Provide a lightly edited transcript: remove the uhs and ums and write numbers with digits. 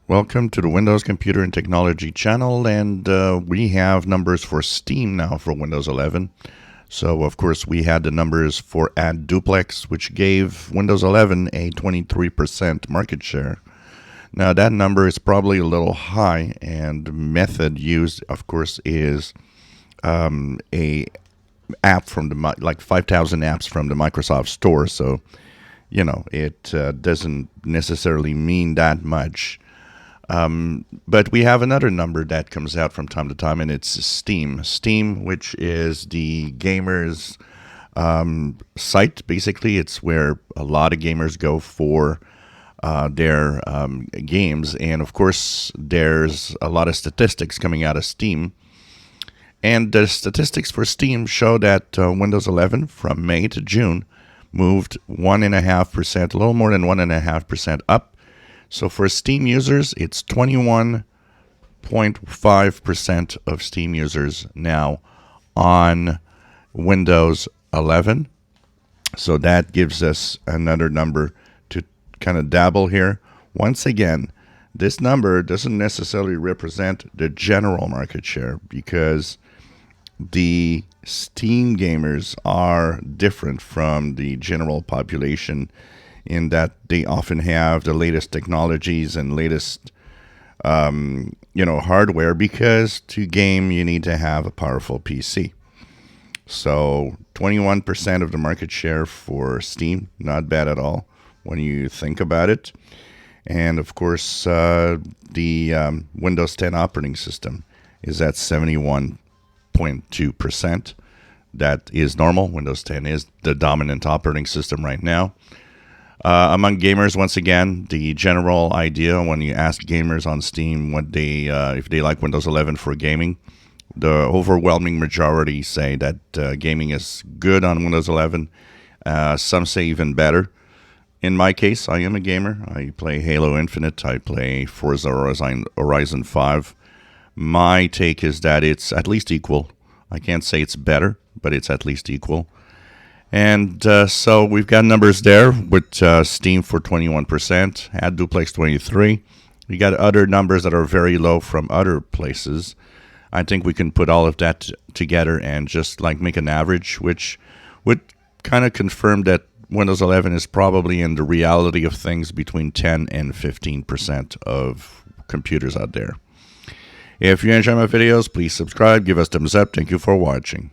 Welcome to the Windows Computer and Technology channel, and we have numbers for Steam now for Windows 11. So, of course, we had the numbers for AdDuplex, which gave Windows 11 a 23% market share. Now, that number is probably a little high, and the method used, of course, is a app from the like 5,000 apps from the Microsoft Store. So, it doesn't necessarily mean that much. But we have another number that comes out from time to time, and it's Steam. Steam, which is the gamers' site. Basically, it's where a lot of gamers go for their games. And of course, there's a lot of statistics coming out of Steam. And the statistics for Steam show that Windows 11 from May to June moved 1.5%, a little more than 1.5% up. So for Steam users, it's 21.5% of Steam users now on Windows 11. So that gives us another number to kind of dabble here. Once again, this number doesn't necessarily represent the general market share because the Steam gamers are different from the general population in that they often have the latest technologies and latest hardware, because to game you need to have a powerful PC. So 21% of the market share for Steam, not bad at all when you think about it. And of course, the Windows 10 operating system is at 71.2%. That is normal. Windows 10 is the dominant operating system right now. Among gamers, once again, the general idea when you ask gamers on Steam what they if they like Windows 11 for gaming, the overwhelming majority say that gaming is good on Windows 11. Some say even better. In my case, I am a gamer. I play Halo Infinite. I play Forza Horizon 5. My take is that it's at least equal. I can't say it's better, but it's at least equal. And so we've got numbers there with Steam for 21%, AdDuplex 23%. We got other numbers that are very low from other places. I think we can put all of that together and just like make an average, which would kind of confirm that Windows 11 is probably in the reality of things between 10 and 15% of computers out there. If you enjoy my videos, please subscribe, give us thumbs up. Thank you for watching.